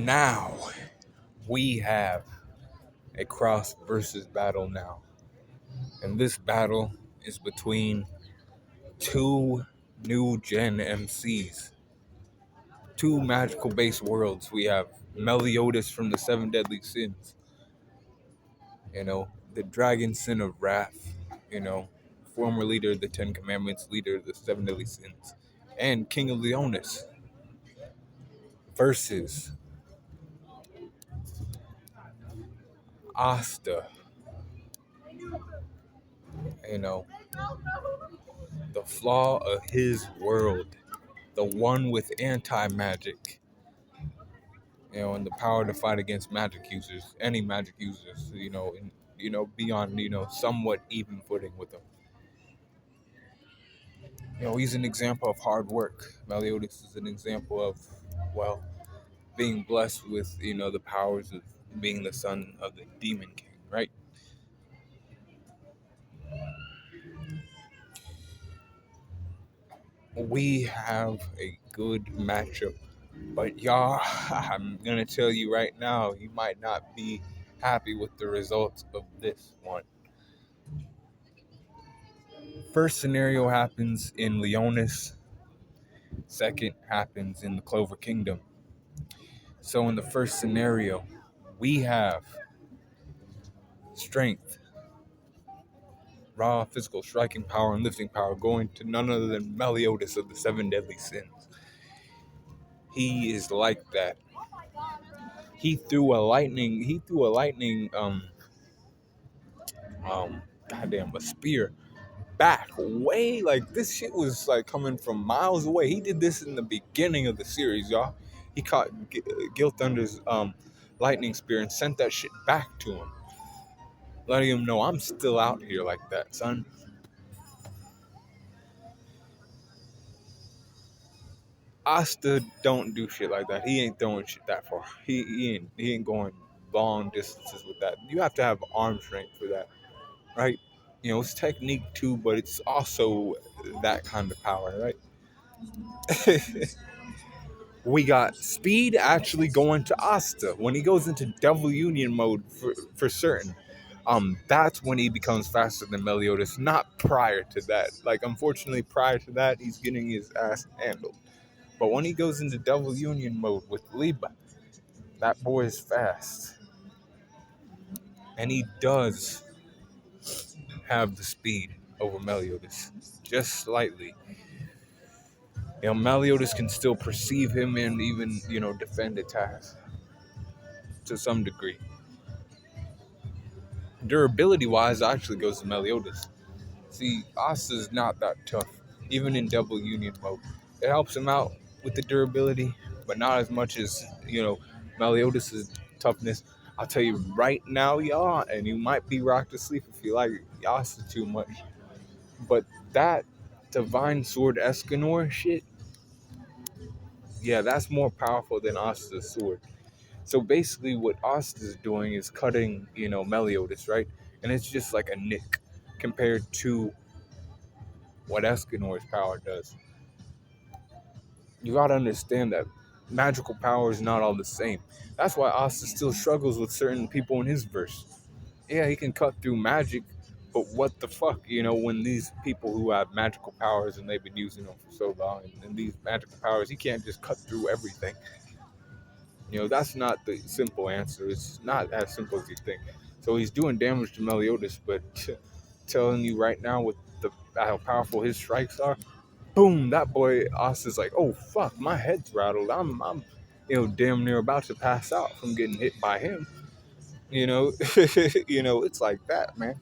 Now we have a cross versus battle now. And this battle is between two new gen MCs, two magical based worlds. We have Meliodas from the Seven Deadly Sins, the Dragon Sin of Wrath, former leader of the Ten Commandments, leader of the Seven Deadly Sins, and King of Leonis versus Asta, you know, the flaw of his world, the one with anti-magic, and the power to fight against magic users, any magic users, and be on, somewhat even footing with them. He's an example of hard work. Meliodas is an example of, well, being blessed with, the powers of being the son of the Demon King, right? We have a good matchup, but y'all, I'm gonna tell you right now, you might not be happy with the results of this one. First scenario happens in Leonis. Second happens in the Clover Kingdom. So in the first scenario, we have strength, raw physical striking power and lifting power going to none other than Meliodas of the Seven Deadly Sins. He is like that. He threw a lightning a spear back way, like this shit was like coming from miles away. He did this in the beginning of the series, y'all. He caught Gil Thunder's lightning spear and sent that shit back to him, letting him know, I'm still out here like that, son. Asta don't do shit like that. He ain't throwing shit that far. He ain't going long distances with that. You have to have arm strength for that, right? It's technique too, but it's also that kind of power, right? We got speed actually going to Asta when he goes into Devil Union mode for certain. That's when he becomes faster than Meliodas, not prior to that. Like, unfortunately, prior to that, he's getting his ass handled. But when he goes into Devil Union mode with Liba, that boy is fast. And he does have the speed over Meliodas, just slightly. Meliodas can still perceive him and even, defend attacks to some degree. Durability-wise, actually goes to Meliodas. See, Asta's not that tough, even in Double Union mode. It helps him out with the durability, but not as much as, Meliodas' toughness. I'll tell you right now, y'all, and you might be rocked to sleep if you like Asta too much, but that Divine Sword Escanor shit, yeah, that's more powerful than Asta's sword. So basically what Asta's doing is cutting, Meliodas, right? And it's just like a nick compared to what Escanor's power does. You gotta understand that magical power is not all the same. That's why Asta still struggles with certain people in his verse. Yeah, he can cut through magic, but what the fuck, when these people who have magical powers and they've been using them for so long, and these magical powers, he can't just cut through everything. That's not the simple answer. It's not as simple as you think. So he's doing damage to Meliodas, but telling you right now with how powerful his strikes are, boom, that boy Asta's like, oh fuck, my head's rattled. I'm damn near about to pass out from getting hit by him. It's like that, man.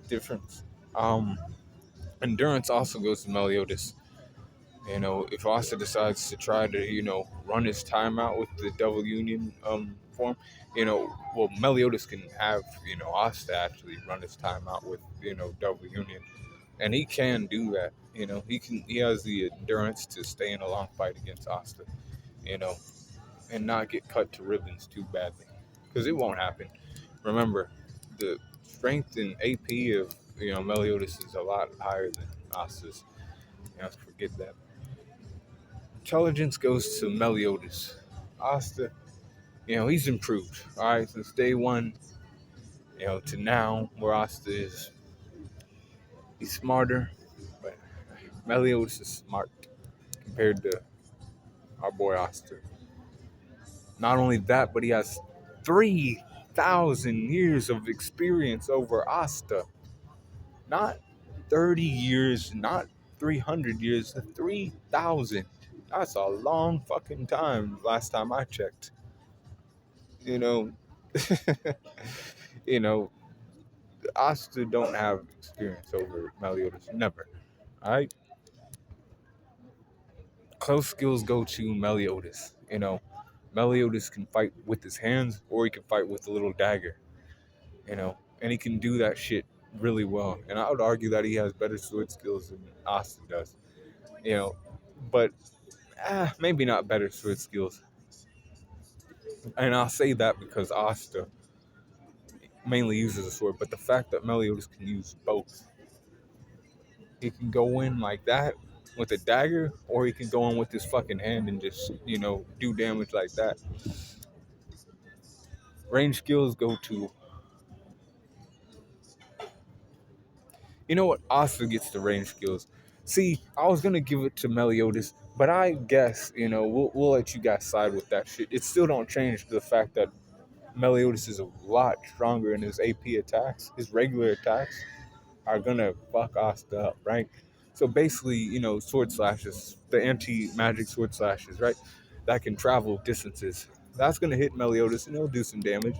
Difference. Endurance also goes to Meliodas. If Asta decides to try to, run his time out with the Devil Union form, well, Meliodas can have, Asta actually run his time out with, Devil Union. And he can do that, he has the endurance to stay in a long fight against Asta, and not get cut to ribbons too badly. Because it won't happen. Remember, the strength and AP of, Meliodas is a lot higher than Asta's. Forget that. Intelligence goes to Meliodas. Asta, He's improved. All right, since day one, to now, where Asta is, he's smarter, but Meliodas is smart compared to our boy Asta. Not only that, but he has 3,000 years of experience over Asta. Not 30 years, not 300 years, 3,000. That's a long fucking time, last time I checked. You know, you know, Asta don't have experience over Meliodas. Never. Alright? Close skills go to Meliodas. Meliodas can fight with his hands or he can fight with a little dagger. And he can do that shit really well. And I would argue that he has better sword skills than Asta does. You know, but maybe not better sword skills. And I'll say that because Asta mainly uses a sword, but the fact that Meliodas can use both, he can go in like that with a dagger, or he can go in with his fucking hand and just, do damage like that. Range skills go to, Asta gets the range skills. See, I was gonna give it to Meliodas, but I guess, we'll let you guys side with that shit. It still don't change the fact that Meliodas is a lot stronger in his AP attacks. His regular attacks are gonna fuck Asta up, right? So basically, sword slashes, the anti-magic sword slashes, right? That can travel distances. That's gonna hit Meliodas and he'll do some damage.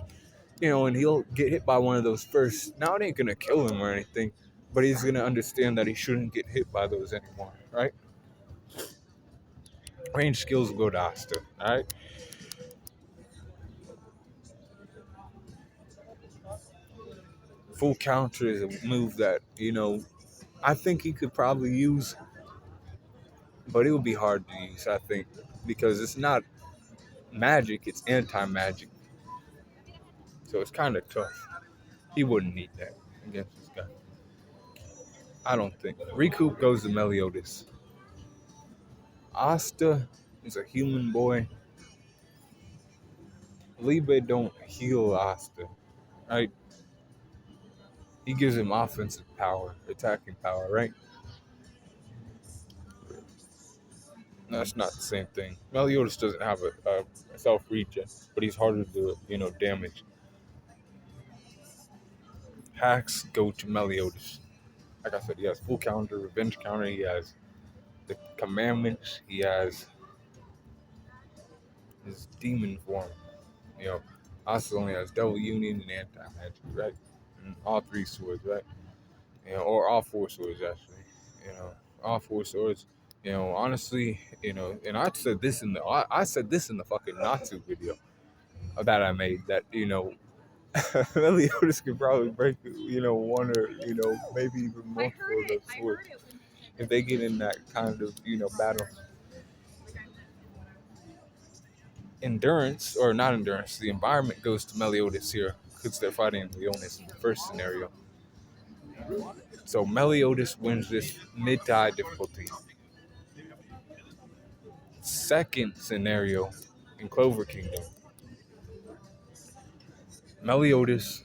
And he'll get hit by one of those first. Now it ain't gonna kill him or anything, but he's gonna understand that he shouldn't get hit by those anymore, right? Range skills go to Asta, alright? Full counter is a move that, I think he could probably use, but it would be hard to use, I think, because it's not magic, it's anti-magic. So it's kind of tough. He wouldn't need that against this guy. I don't think. Recoup goes to Meliodas. Asta is a human boy. Libe don't heal Asta, right? He gives him offensive power, attacking power, right? No, that's not the same thing. Meliodas doesn't have a self-regen, but he's harder to, damage. Hacks go to Meliodas. Like I said, he has full counter, revenge counter, he has the commandments, he has his demon form. You know, Asta only has double union and anti-magic, right? And all three swords, right? Or all four swords actually. All four swords. Honestly, and I said this in the fucking Natsu video that I made that Meliodas could probably break one or maybe even multiple of those swords if they get in that kind of battle. Endurance, or not endurance, the environment goes to Meliodas here because they're fighting Leonis in the first scenario. So Meliodas wins this mid-tie difficulty. Second scenario in Clover Kingdom, Meliodas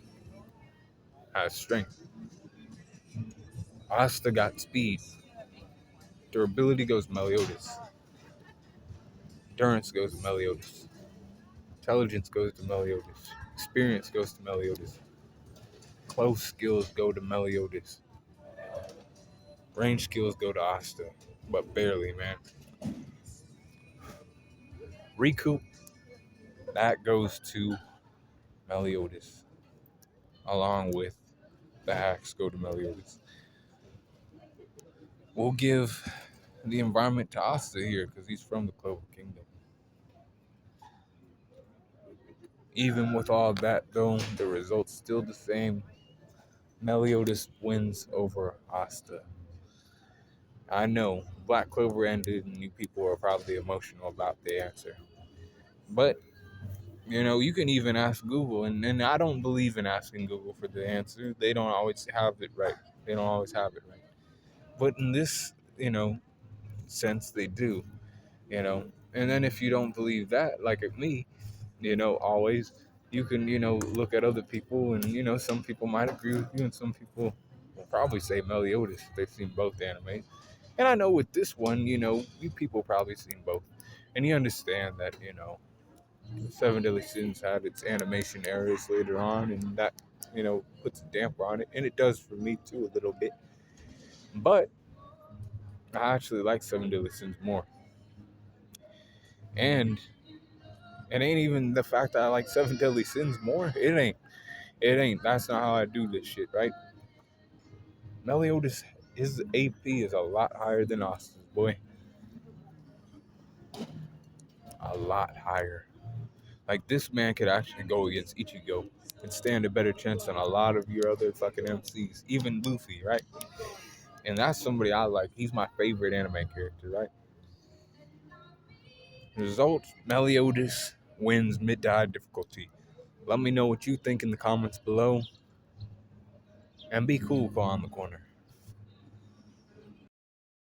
has strength. Asta got speed. Durability goes to Meliodas. Endurance goes to Meliodas. Intelligence goes to Meliodas. Experience goes to Meliodas. Close skills go to Meliodas. Range skills go to Asta, but barely, man. Recoup, that goes to Meliodas, along with the hacks go to Meliodas. We'll give the environment to Asta here because he's from the Clover Kingdom. Even with all that, though, the result's still the same. Meliodas wins over Asta. I know Black Clover ended, and you people are probably emotional about the answer, but you can even ask Google, and I don't believe in asking Google for the answer. They don't always have it right. They don't always have it right. But in this, sense, they do. And then if you don't believe that, like me, always. You can, look at other people, and, some people might agree with you, and some people will probably say Meliodas. They've seen both animes. And I know with this one, you people probably seen both. And you understand that, Seven Deadly Sins had its animation errors later on, and that, puts a damper on it. And it does for me too, a little bit. But I actually like Seven Deadly Sins more. And it ain't even the fact that I like Seven Deadly Sins more. It ain't. It ain't. That's not how I do this shit, right? Meliodas, his AP is a lot higher than Asta's, boy. A lot higher. Like, this man could actually go against Ichigo and stand a better chance than a lot of your other fucking MCs. Even Luffy, right? And that's somebody I like. He's my favorite anime character, right? Result, Meliodas wins mid-to-high difficulty. Let me know what you think in the comments below. And be cool, Paw on the Corner.